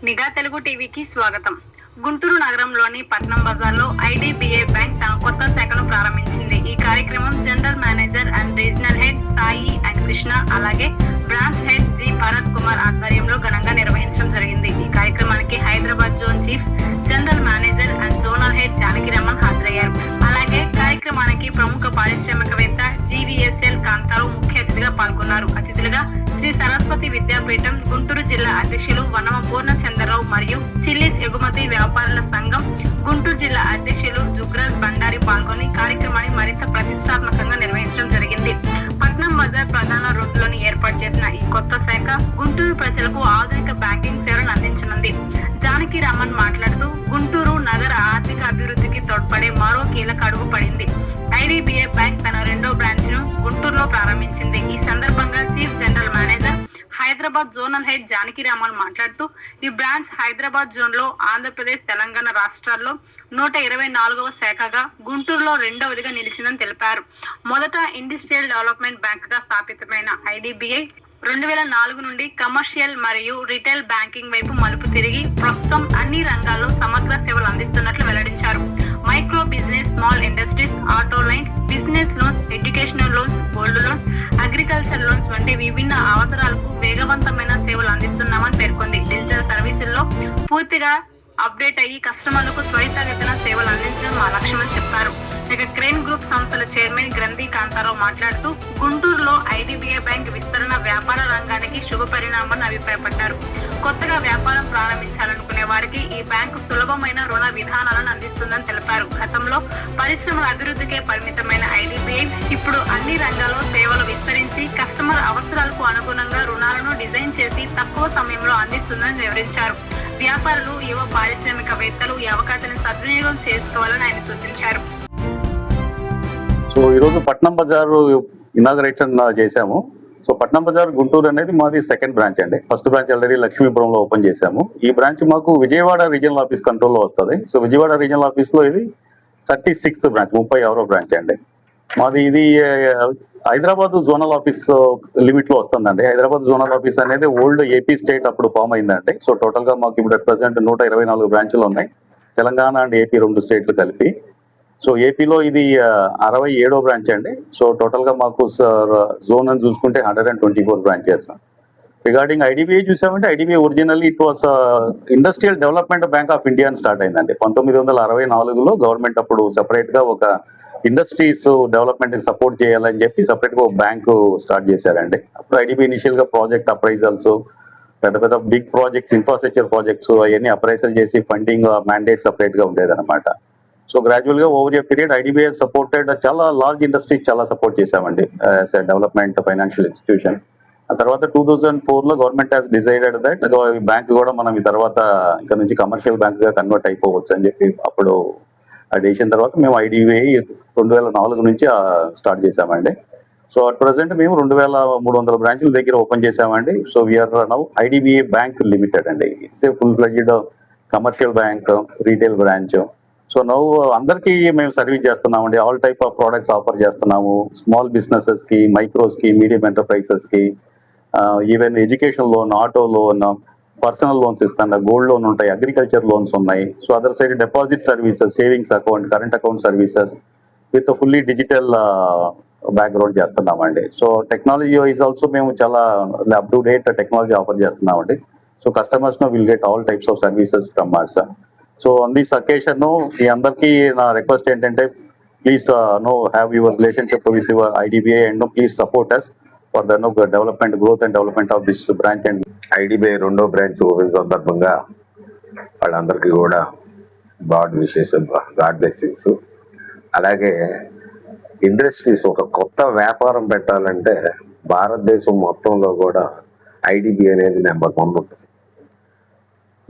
నిఘా తెలుగు టీవీకి స్వాగతం. గుంటూరు నగరంలోని పట్నం బజార్లో ఐడిబిఐ బ్యాంక్ తన కొత్త శాఖను ప్రారంభించింది. ఈ కార్యక్రమం general manager and regional head Sai and Krishna, అలాగే branch head G Bharat Kumar ఆధ్వర్యంలో ఘనంగా నిర్వహించడం జరిగింది. ఈ కార్యక్రమానికి Hyderabad zone chief general manager and zonal head Janaki Raman హాజరయ్యారు. అలాగే కార్యక్రమానికి ప్రముఖ పారిశ్రామికవేత్త జీవీఎస్ఎల్ కాంతారావు ముఖ్య అతిథిగా పాల్గొన్నారు. అతిథులుగా శ్రీ సరస్వతి విద్యాపీఠం గుంటూరు జిల్లా అధ్యక్షులు వనమ పూర్ణచంద్రరావు మరియు చిల్లీస్ ఎగుమతి వ్యాపారుల సంఘం గుంటూరు జిల్లా అధ్యక్షులు జుగ్రాజ్ బండారి పాల్గొని కార్యక్రమాన్ని మరింత ప్రతిష్టాత్మకంగా నిర్వహించడం జరిగింది. పట్నం బజార్ ప్రధాన రోడ్డులోని ఏర్పాటు చేసిన ఈ కొత్త శాఖ గుంటూరు ప్రజలకు ఆధునిక బ్యాంకింగ్ సేవలను అందించనుంది. జానకి రామన్ మాట్లాడుతూ గుంటూరు నగర ఆర్థిక అభివృద్ధికి తోడ్పడే మరో కీలక అడుగు పడింది. ఐడిబిఐ బ్యాంక్ తన రెండో బ్రాంచ్ ను గుంటూరులో ప్రారంభించింది. ఈ సందర్భంగా chief general manager Hyderabad zonal head Janaki Raman మాట్లాడుతూ ఈ బ్రాంచ్ హైదరాబాద్ జోన్ లో ఆంధ్రప్రదేశ్, తెలంగాణ రాష్ట్రాల్లో 124వ శాఖగా గుంటూరులో రెండవదిగా నిలిచిందని తెలిపారు. మొదట ఇండస్ట్రియల్ డెవలప్మెంట్ బ్యాంక్ గా స్థాపితమైన ఐడిబిఐ 2004 నుండి కమర్షియల్ మరియు రిటైల్ బ్యాంకింగ్ వైపు మలుపు తిరిగి ప్రస్తుతం అన్ని రంగాల్లో సమగ్ర సేవలు అందిస్తున్నట్లు వెల్లడించారు. Micro business, small industries, auto lines, business loans, educational loans, gold loans, agriculture loans వంటి విభిన్న అవసరాలకు వేగవంతమైన సేవలు అందిస్తున్నామని పేర్కొంది. డిజిటల్ సర్వీసుల్లో పూర్తిగా అప్డేట్ అయ్యి కస్టమర్లకు త్వరితగతిన సేవలు అందించడం మా లక్ష్యమని చెప్పారు. ఇక క్రేన్ గ్రూప్ సంస్థల చైర్మన్ గ్రంథి కాంతారావు మాట్లాడుతూ గుంటూరులో ఐడిబిఐ బ్యాంక్ విస్తరణ వ్యాపార రంగానికి శుభ పరిణామాన్ని అభిప్రాయపడ్డారు. కొత్తగా వ్యాపారం ప్రారంభించాలనుకునే వారికి ఈ బ్యాంకు సులభమైన రుణ విధానాలను అందిస్తుందని తెలిపారు. గతంలో పరిశ్రమల అభివృద్ధికే పరిమితమైన ఐడిబిఐ ఇప్పుడు అన్ని రంగాల్లో సేవలు విస్తరించి కస్టమర్ అవసరాలకు అనుగుణంగా రుణాలను డిజైన్ చేసి తక్కువ సమయంలో అందిస్తుందని వివరించారు. వ్యాపారులు, యువ పారిశ్రామికవేత్తలు ఈ అవకాశాన్ని సద్వినియోగం చేసుకోవాలని ఆయన సూచించారు. సో ఈరోజు పట్నం బజార్ ఇనాగరేషన్ చేశాము. సో పట్నం బజార్ గుంటూరు అనేది మాది సెకండ్ బ్రాంచ్ అండి. ఫస్ట్ బ్రాంచ్ ఆల్రెడీ లక్ష్మీపురంలో ఓపెన్ చేశాము. ఈ బ్రాంచ్ మాకు విజయవాడ రీజనల్ ఆఫీస్ కంట్రోల్లో వస్తుంది. సో విజయవాడ రీజనల్ ఆఫీస్లో ఇది 36th బ్రాంచ్, 36వ బ్రాంచ్ అండి మాది. ఇది హైదరాబాద్ జోనల్ ఆఫీస్ లిమిట్ లో వస్తుందండి. హైదరాబాద్ జోనల్ ఆఫీస్ అనేది ఓల్డ్ ఏపీ స్టేట్ అప్పుడు ఫామ్ అయిందండి. సో టోటల్ గా మాకు ఇప్పుడు ప్రెసెంట్ 124 బ్రాంచ్లు ఉన్నాయి, తెలంగాణ అండ్ ఏపీ 2 స్టేట్లు కలిపి. సో ఏపీలో ఇది 67వ బ్రాంచ్ అండి. సో టోటల్ గా మాకు జోన్ అని చూసుకుంటే 124 బ్రాంచెస్. రిగార్డింగ్ ఐడిబిఐ చూసామంటే IDBI originally it was industrial development bank of India అని స్టార్ట్ అయిందండి. 1964లో గవర్నమెంట్ అప్పుడు సెపరేట్ గా ఒక ఇండస్ట్రీస్ డెవలప్మెంట్ సపోర్ట్ చేయాలని చెప్పి సపరేట్ గా ఒక బ్యాంకు స్టార్ట్ చేశారండి. అప్పుడు ఐడిబిఐ ఇనిషియల్ గా ప్రాజెక్ట్ అప్రైజల్స్, పెద్ద పెద్ద బిగ్ ప్రాజెక్ట్స్, ఇన్ఫ్రాస్ట్రక్చర్ ప్రాజెక్ట్స్ అవన్నీ అప్రైజల్ చేసి ఫండింగ్ మ్యాండేట్ సపరేట్ గా ఉండేదన్నమాట. సో గ్రాడ్యువల్ గా over a period IDBI supported చాలా లార్జ్ ఇండస్ట్రీస్ చాలా సపోర్ట్ చేశామండి as a development financial institution. ఆ తర్వాత 2004లో government has decided that bank కూడా మనం ఈ తర్వాత ఇక్కడ నుంచి కమర్షియల్ బ్యాంక్ గా కన్వర్ట్ అయిపోవచ్చు అని చెప్పి అప్పుడు అది చేసిన తర్వాత మేము ఐడిబిఐ 2004 నుంచి స్టార్ట్ చేశామండి. సో అట్ ప్రజెంట్ మేము 2300 బ్రాంచ్ల దగ్గర ఓపెన్ చేశామండి. So we're now IDBI bank limited అండి. It's a full fledged commercial bank, retail branch. So now అందరికీ మేము సర్వీస్ చేస్తున్నామండి. All type of products offer చేస్తున్నాము. స్మాల్ బిజినెసెస్ కి, మైక్రోస్ కి, మీడియం ఎంటర్ప్రైజెస్ కి, even education loan, auto loan, personal loans ఇస్తాను, gold loan ఉంటాయి, అగ్రికల్చర్ లోన్స్ ఉన్నాయి. So other side deposit services, savings account, current account services with fully digital background చేస్తున్నామండి. So technology wise also మేము చాలా up to date technology offer చేస్తున్నామండి. So customers no will get all types of services from us. So on this occasion మీ అందరికీ నా request ఏంటంటే please have your relationship with your IDBI and please support us for the development, growth and development of this branch. And IDBI రెండో branch open సందర్భంగా వాళ్ళందరికీ కూడా God wishes, God blessings. అలాగే industries ఒక కొత్త వ్యాపారం పెట్టాలంటే భారతదేశం మొత్తంలో కూడా ఐడిబిఐ అనేది నెంబర్ 1 ఉంటుంది.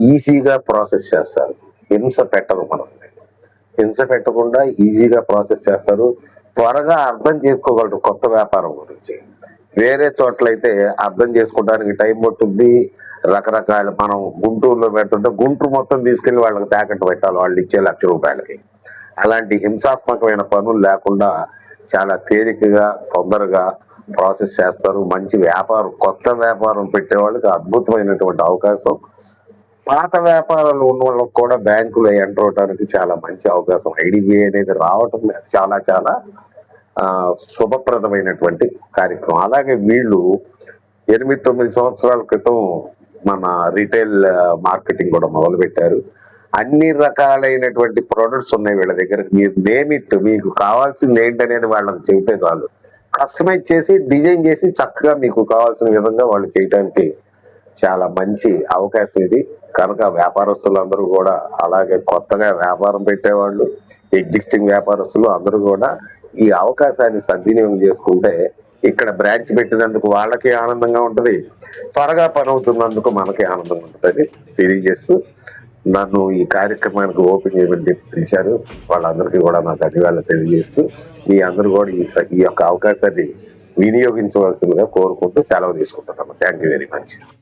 ఈజీగా ప్రాసెస్ చేస్తారు, హింస పెట్టరు. మనం హింస పెట్టకుండా ఈజీగా ప్రాసెస్ చేస్తారు, త్వరగా అర్థం చేసుకోగలరు కొత్త వ్యాపారం గురించి. వేరే చోట్లయితే అర్థం చేసుకోవడానికి టైం పట్టుద్ది. రకరకాల మనం గుంటూరులో పెడుతుంటే గుంటూరు మొత్తం తీసుకెళ్లి వాళ్ళకి తాకట్టు పెట్టాలి వాళ్ళు ఇచ్చే ₹1,00,000. అలాంటి హింసాత్మకమైన పనులు లేకుండా చాలా తేలికగా తొందరగా ప్రాసెస్ చేస్తారు. మంచి వ్యాపారం, కొత్త వ్యాపారం పెట్టే వాళ్ళకి అద్భుతమైనటువంటి అవకాశం పాత వ్యాపారాలు ఉన్న వాళ్ళకి కూడా బ్యాంకులో ఎంటర్ అవడానికి చాలా మంచి అవకాశం. ఐడిబిఐ అనేది రావటం చాలా చాలా శుభప్రదమైనటువంటి కార్యక్రమం. అలాగే వీళ్ళు 8-9 సంవత్సరాల క్రితం మన రీటైల్ మార్కెటింగ్ కూడా మొదలు పెట్టారు. అన్ని రకాలైనటువంటి ప్రొడక్ట్స్ ఉన్నాయి వీళ్ళ దగ్గర. మీరు నేమ్ ఇట్, మీకు కావాల్సింది ఏంటనేది వాళ్ళకి చెబితే చాలు, కస్టమైజ్ చేసి డిజైన్ చేసి చక్కగా మీకు కావాల్సిన విధంగా వాళ్ళు చేయడానికి చాలా మంచి అవకాశం ఇది. కనుక వ్యాపారస్తులందరూ కూడా, అలాగే కొత్తగా వ్యాపారం పెట్టేవాళ్ళు, ఎగ్జిస్టింగ్ వ్యాపారస్తులు అందరూ కూడా ఈ అవకాశాన్ని సద్వినియోగం చేసుకుంటే ఇక్కడ బ్రాంచ్ పెట్టినందుకు వాళ్ళకి ఆనందంగా ఉంటుంది, త్వరగా పని అవుతున్నందుకు మనకి ఆనందంగా ఉంటుందని తెలియజేస్తూ నన్ను ఈ కార్యక్రమానికి ఓపెన్ చేయమని పిలిచారు. వాళ్ళందరికీ కూడా నా ధన్యవాదాలు తెలియజేస్తూ మీ అందరూ కూడా ఈ యొక్క అవకాశాన్ని వినియోగించవలసిందిగా కోరుకుంటూ సెలవు తీసుకుంటున్నాను. Thank you very much.